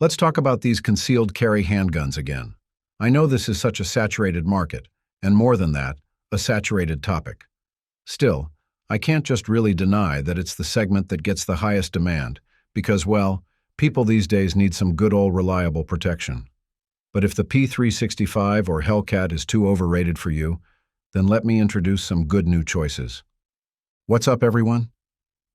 Let's talk about these concealed carry handguns again. I know this is such a saturated market, and more than that, a saturated topic. Still, I can't just really deny that it's the segment that gets the highest demand, because, well, people these days need some good old reliable protection. But if the P365 or Hellcat is too overrated for you, then let me introduce some good new choices. What's up, everyone?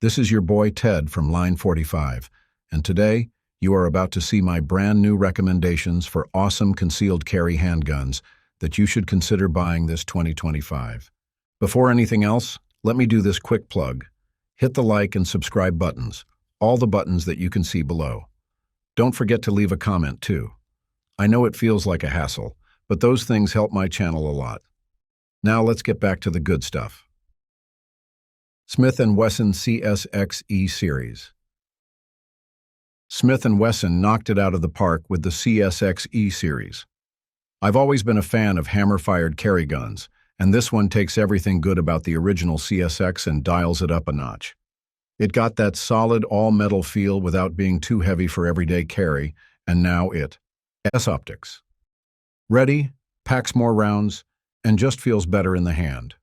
This is your boy Ted from Line45, and today, you are about to see my brand new recommendations for awesome concealed carry handguns that you should consider buying this 2025. Before anything else, let me do this quick plug. Hit the like and subscribe buttons, all the buttons that you can see below. Don't forget to leave a comment too. I know it feels like a hassle, but those things help my channel a lot. Now let's get back to the good stuff. Smith & Wesson CSXE series. Smith & Wesson knocked it out of the park with the CSXE series. I've always been a fan of hammer-fired carry guns, and this one takes everything good about the original CSX and dials it up a notch. It got that solid all-metal feel without being too heavy for everyday carry, and now it has optics. Ready, packs more rounds, and just feels better in the hand.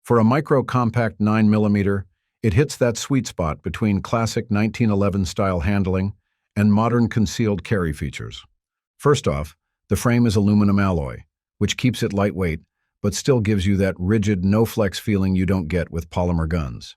For a micro-compact 9mm, it hits that sweet spot between classic 1911 style handling and modern concealed carry features. First off, the frame is aluminum alloy, which keeps it lightweight, but still gives you that rigid, no-flex feeling you don't get with polymer guns.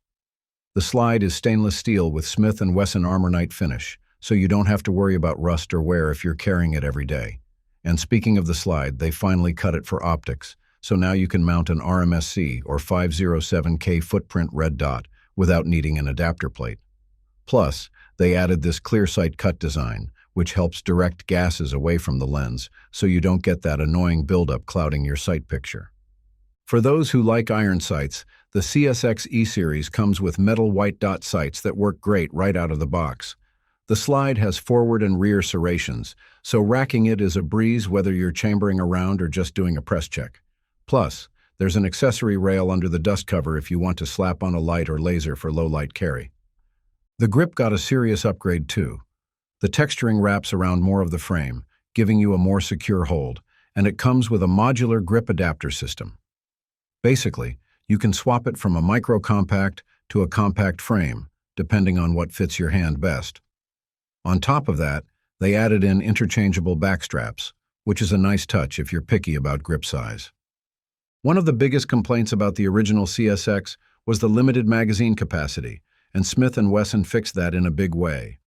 The slide is stainless steel with Smith & Wesson Armornite finish, so you don't have to worry about rust or wear if you're carrying it every day. And speaking of the slide, they finally cut it for optics, so now you can mount an RMSC or 507K footprint red dot without needing an adapter plate. Plus, they added this clear sight cut design, which helps direct gases away from the lens, so you don't get that annoying buildup clouding your sight picture. For those who like iron sights, the CSX E-Series comes with metal white dot sights that work great right out of the box. The slide has forward and rear serrations, so racking it is a breeze whether you're chambering around or just doing a press check. Plus, there's an accessory rail under the dust cover if you want to slap on a light or laser for low-light carry. The grip got a serious upgrade too. The texturing wraps around more of the frame, giving you a more secure hold, and it comes with a modular grip adapter system. Basically, you can swap it from a micro-compact to a compact frame, depending on what fits your hand best. On top of that, they added in interchangeable back straps, which is a nice touch if you're picky about grip size. One of the biggest complaints about the original CSX was the limited magazine capacity, and Smith & Wesson fixed that in a big way.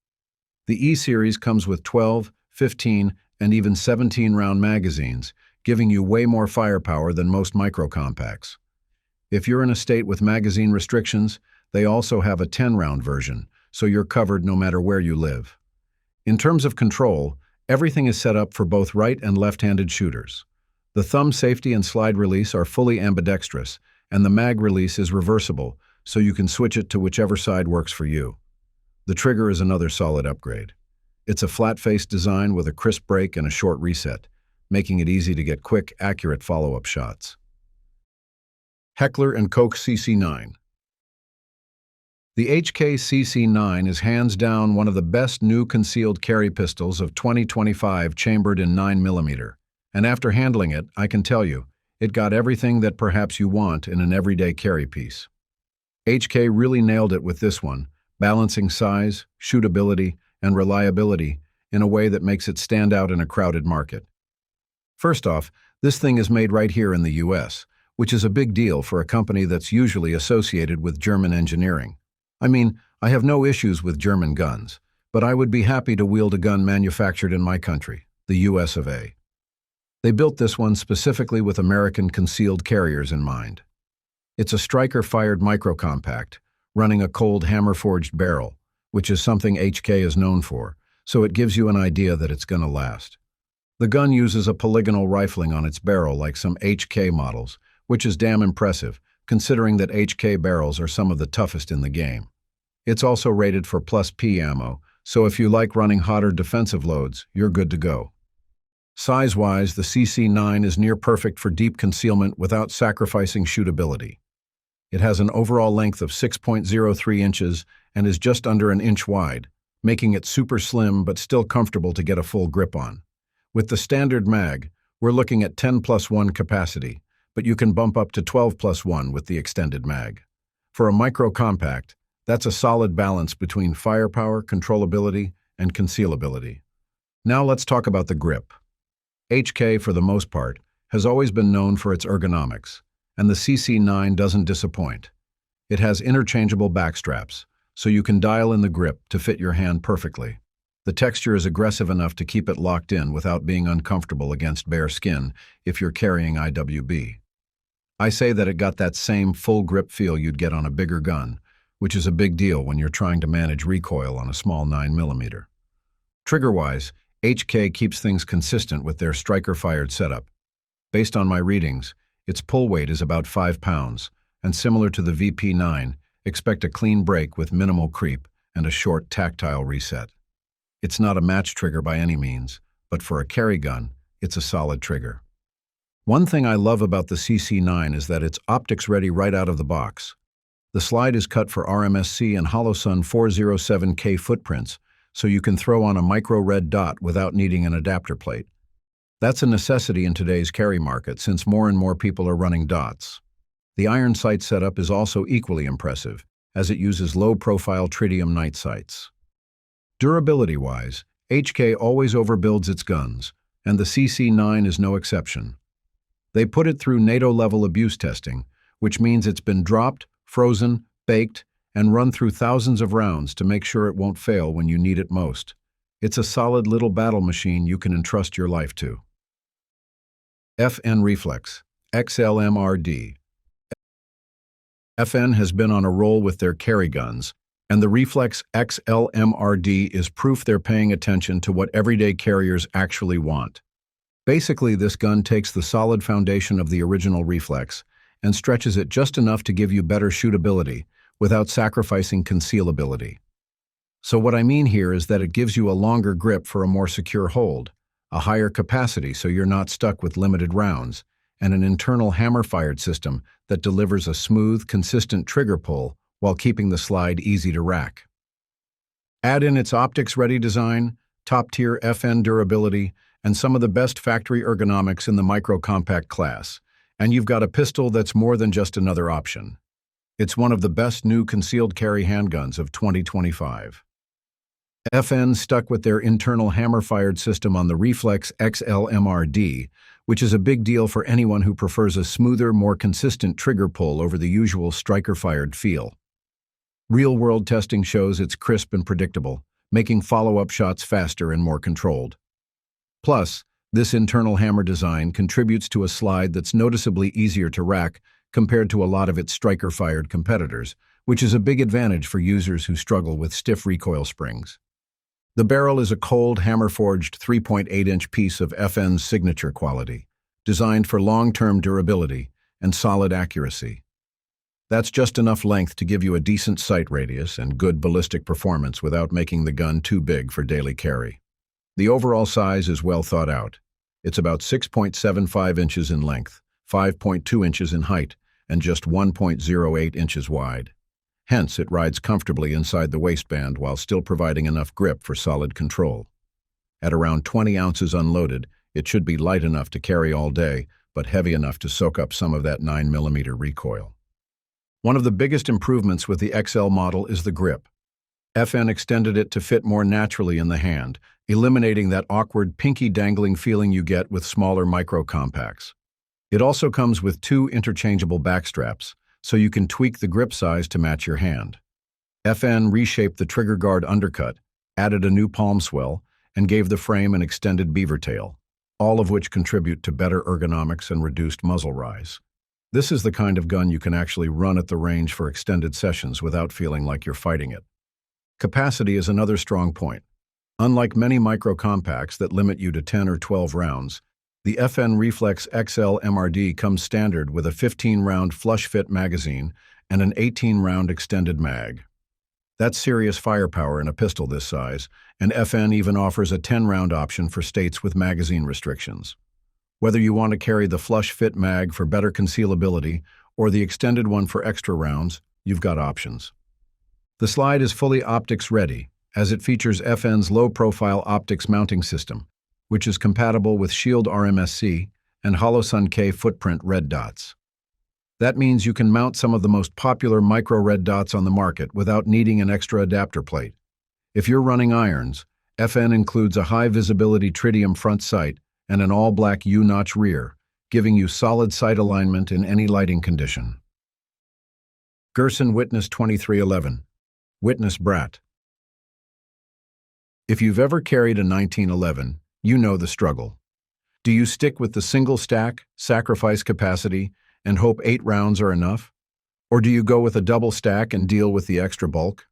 The E-Series comes with 12, 15, and even 17-round magazines, giving you way more firepower than most micro-compacts. If you're in a state with magazine restrictions, they also have a 10-round version, so you're covered no matter where you live. In terms of control, everything is set up for both right and left-handed shooters. The thumb safety and slide release are fully ambidextrous, and the mag release is reversible, so you can switch it to whichever side works for you. The trigger is another solid upgrade. It's a flat-faced design with a crisp break and a short reset, making it easy to get quick, accurate follow-up shots. Heckler Koch CC9. The HK CC9 is hands down one of the best new concealed carry pistols of 2025 chambered in 9mm. And after handling it, I can tell you, it got everything that perhaps you want in an everyday carry piece. HK really nailed it with this one, balancing size, shootability, and reliability in a way that makes it stand out in a crowded market. First off, this thing is made right here in the US, which is a big deal for a company that's usually associated with German engineering. I mean, I have no issues with German guns, but I would be happy to wield a gun manufactured in my country, the US of A. They built this one specifically with American concealed carriers in mind. It's a striker-fired micro-compact, running a cold hammer-forged barrel, which is something HK is known for, so it gives you an idea that it's gonna last. The gun uses a polygonal rifling on its barrel like some HK models, which is damn impressive, considering that HK barrels are some of the toughest in the game. It's also rated for +P ammo, so if you like running hotter defensive loads, you're good to go. Size-wise, the CC9 is near perfect for deep concealment without sacrificing shootability. It has an overall length of 6.03 inches and is just under an inch wide, making it super slim but still comfortable to get a full grip on. With the standard mag, we're looking at 10+1 capacity, but you can bump up to 12+1 with the extended mag. For a micro compact, that's a solid balance between firepower, controllability, and concealability. Now let's talk about the grip. HK, for the most part, has always been known for its ergonomics, and the CC9 doesn't disappoint. It has interchangeable backstraps, so you can dial in the grip to fit your hand perfectly. The texture is aggressive enough to keep it locked in without being uncomfortable against bare skin if you're carrying IWB. I say that it got that same full grip feel you'd get on a bigger gun, which is a big deal when you're trying to manage recoil on a small 9mm. Trigger-wise, HK keeps things consistent with their striker-fired setup. Based on my readings, its pull weight is about 5 pounds, and similar to the VP9, expect a clean break with minimal creep and a short tactile reset. It's not a match trigger by any means, but for a carry gun, it's a solid trigger. One thing I love about the CC9 is that it's optics ready right out of the box. The slide is cut for RMSC and Holosun 407K footprints, so you can throw on a micro red dot without needing an adapter plate. That's a necessity in today's carry market since more and more people are running dots. The iron sight setup is also equally impressive, as it uses low-profile tritium night sights. Durability-wise, HK always overbuilds its guns, and the CC9 is no exception. They put it through NATO-level abuse testing, which means it's been dropped, frozen, baked, and run through thousands of rounds to make sure it won't fail when you need it most. It's a solid little battle machine you can entrust your life to. FN Reflex XL MRD. FN has been on a roll with their carry guns, and the Reflex XL MRD is proof they're paying attention to what everyday carriers actually want. Basically, this gun takes the solid foundation of the original Reflex and stretches it just enough to give you better shootability without sacrificing concealability. So what I mean here is that it gives you a longer grip for a more secure hold, a higher capacity so you're not stuck with limited rounds, and an internal hammer-fired system that delivers a smooth, consistent trigger pull while keeping the slide easy to rack. Add in its optics-ready design, top-tier FN durability, and some of the best factory ergonomics in the micro-compact class, and you've got a pistol that's more than just another option. It's one of the best new concealed carry handguns of 2025. FN stuck with their internal hammer-fired system on the Reflex XL MRD, which is a big deal for anyone who prefers a smoother, more consistent trigger pull over the usual striker-fired feel. Real-world testing shows it's crisp and predictable, making follow-up shots faster and more controlled. Plus, this internal hammer design contributes to a slide that's noticeably easier to rack compared to a lot of its striker-fired competitors, which is a big advantage for users who struggle with stiff recoil springs. The barrel is a cold, hammer-forged 3.8-inch piece of FN's signature quality, designed for long-term durability and solid accuracy. That's just enough length to give you a decent sight radius and good ballistic performance without making the gun too big for daily carry. The overall size is well thought out. It's about 6.75 inches in length, 5.2 inches in height, and just 1.08 inches wide. Hence, it rides comfortably inside the waistband while still providing enough grip for solid control. At around 20 ounces unloaded, it should be light enough to carry all day, but heavy enough to soak up some of that 9mm recoil. One of the biggest improvements with the XL model is the grip. FN extended it to fit more naturally in the hand, eliminating that awkward pinky dangling feeling you get with smaller micro compacts. It also comes with 2 interchangeable backstraps, so you can tweak the grip size to match your hand. FN reshaped the trigger guard undercut, added a new palm swell, and gave the frame an extended beaver tail, all of which contribute to better ergonomics and reduced muzzle rise. This is the kind of gun you can actually run at the range for extended sessions without feeling like you're fighting it. Capacity is another strong point. Unlike many micro-compacts that limit you to 10 or 12 rounds, the FN Reflex XL MRD comes standard with a 15-round flush-fit magazine and an 18-round extended mag. That's serious firepower in a pistol this size, and FN even offers a 10-round option for states with magazine restrictions. Whether you want to carry the flush-fit mag for better concealability or the extended one for extra rounds, you've got options. The slide is fully optics ready, as it features FN's low-profile optics mounting system, which is compatible with Shield RMSC and Holosun K footprint red dots. That means you can mount some of the most popular micro red dots on the market without needing an extra adapter plate. If you're running irons, FN includes a high-visibility tritium front sight and an all-black U-notch rear, giving you solid sight alignment in any lighting condition. Girsan Witness 2311. Witness Brat. If you've ever carried a 1911, you know the struggle. Do you stick with the single stack, sacrifice capacity, and hope 8 rounds are enough? Or do you go with a double stack and deal with the extra bulk?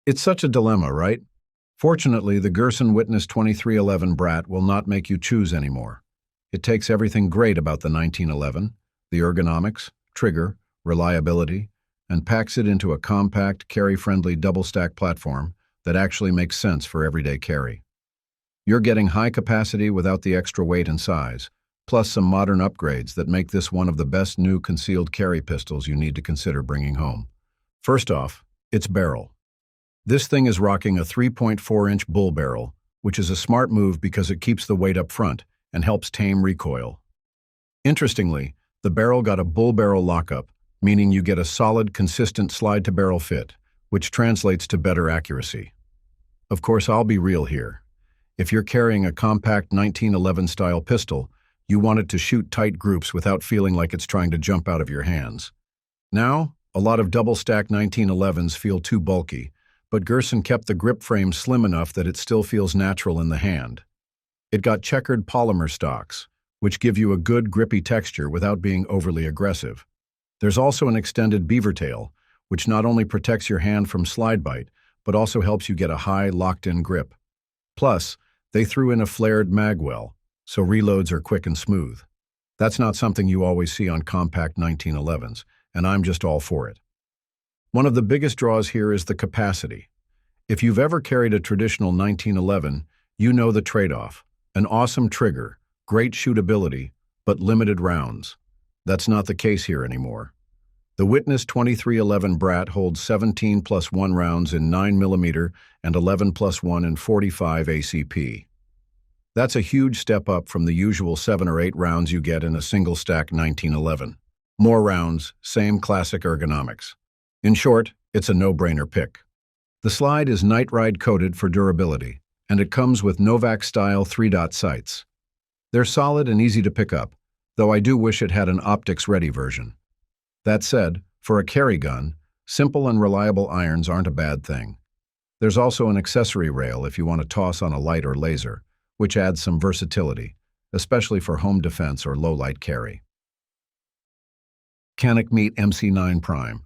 It's such a dilemma, right? Fortunately, the Girsan Witness 2311 Brat will not make you choose anymore. It takes everything great about the 1911, the ergonomics, trigger, reliability, and packs it into a compact, carry-friendly double-stack platform that actually makes sense for everyday carry. You're getting high capacity without the extra weight and size, plus some modern upgrades that make this one of the best new concealed carry pistols you need to consider bringing home. First off, its barrel. This thing is rocking a 3.4-inch bull barrel, which is a smart move because it keeps the weight up front and helps tame recoil. Interestingly, the barrel got a bull barrel lockup, meaning you get a solid, consistent slide-to-barrel fit, which translates to better accuracy. Of course, I'll be real here. If you're carrying a compact 1911-style pistol, you want it to shoot tight groups without feeling like it's trying to jump out of your hands. Now, a lot of double-stack 1911s feel too bulky, but Girsan kept the grip frame slim enough that it still feels natural in the hand. It got checkered polymer stocks, which give you a good grippy texture without being overly aggressive. There's also an extended beaver tail, which not only protects your hand from slide bite, but also helps you get a high, locked-in grip. Plus, they threw in a flared magwell, so reloads are quick and smooth. That's not something you always see on compact 1911s, and I'm just all for it. One of the biggest draws here is the capacity. If you've ever carried a traditional 1911, you know the trade-off. An awesome trigger, great shootability, but limited rounds. That's not the case here anymore. The Witness 2311 Brat holds 17+1 rounds in 9mm and 11+1 in 45 ACP. That's a huge step up from the usual 7 or 8 rounds you get in a single-stack 1911. More rounds, same classic ergonomics. In short, it's a no-brainer pick. The slide is night ride coated for durability, and it comes with Novak-style 3-dot sights. They're solid and easy to pick up, though I do wish it had an optics-ready version. That said, for a carry gun, simple and reliable irons aren't a bad thing. There's also an accessory rail if you want to toss on a light or laser, which adds some versatility, especially for home defense or low-light carry. Canik Mete MC9 Prime.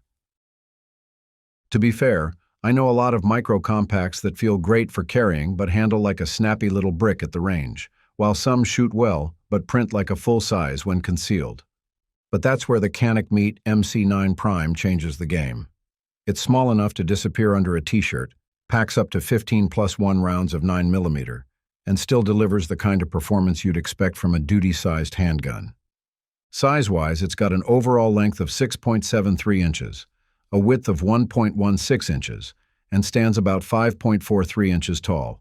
To be fair, I know a lot of micro-compacts that feel great for carrying but handle like a snappy little brick at the range, while some shoot well but print like a full-size when concealed. But that's where the Canik Mete MC9 Prime changes the game. It's small enough to disappear under a t-shirt, packs up to 15+1 rounds of 9mm, and still delivers the kind of performance you'd expect from a duty-sized handgun. Size-wise, it's got an overall length of 6.73 inches, a width of 1.16 inches, and stands about 5.43 inches tall.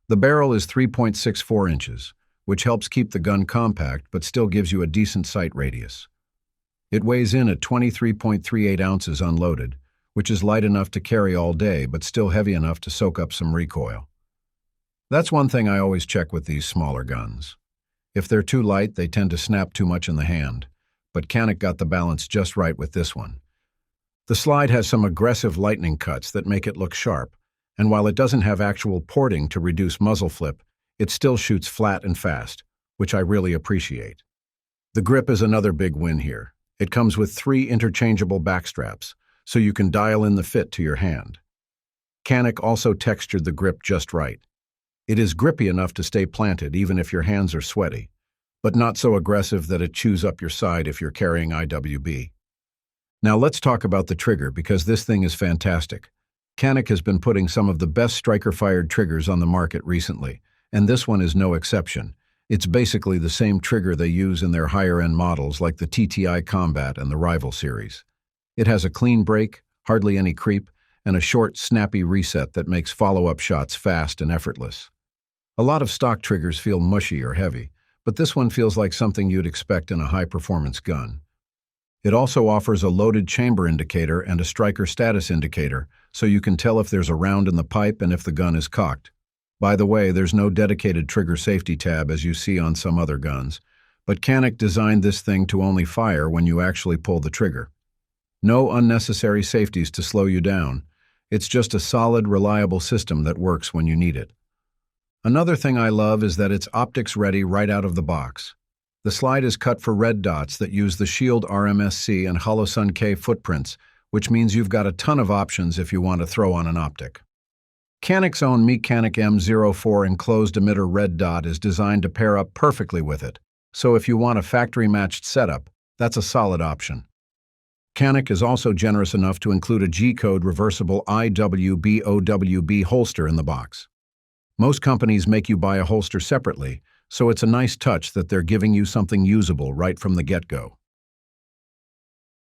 The barrel is 3.64 inches, which helps keep the gun compact but still gives you a decent sight radius. It weighs in at 23.38 ounces unloaded, which is light enough to carry all day but still heavy enough to soak up some recoil. That's one thing I always check with these smaller guns. If they're too light, they tend to snap too much in the hand, but Canik got the balance just right with this one. The slide has some aggressive lightning cuts that make it look sharp, and while it doesn't have actual porting to reduce muzzle flip, it still shoots flat and fast, which I really appreciate. The grip is another big win here. It comes with 3 interchangeable backstraps, so you can dial in the fit to your hand. Canik also textured the grip just right. It is grippy enough to stay planted even if your hands are sweaty, but not so aggressive that it chews up your side if you're carrying IWB. Now let's talk about the trigger because this thing is fantastic. Canik has been putting some of the best striker-fired triggers on the market recently, and this one is no exception. It's basically the same trigger they use in their higher-end models like the TTI Combat and the Rival series. It has a clean break, hardly any creep, and a short, snappy reset that makes follow-up shots fast and effortless. A lot of stock triggers feel mushy or heavy, but this one feels like something you'd expect in a high-performance gun. It also offers a loaded chamber indicator and a striker status indicator, so you can tell if there's a round in the pipe and if the gun is cocked. By the way, there's no dedicated trigger safety tab as you see on some other guns, but Canik designed this thing to only fire when you actually pull the trigger. No unnecessary safeties to slow you down. It's just a solid, reliable system that works when you need it. Another thing I love is that it's optics ready right out of the box. The slide is cut for red dots that use the Shield RMSC and Holosun K footprints, which means you've got a ton of options if you want to throw on an optic. Canik's own Canik M04 enclosed emitter red dot is designed to pair up perfectly with it, so if you want a factory-matched setup, that's a solid option. Canik is also generous enough to include a G-code reversible IWBOWB holster in the box. Most companies make you buy a holster separately, so it's a nice touch that they're giving you something usable right from the get-go.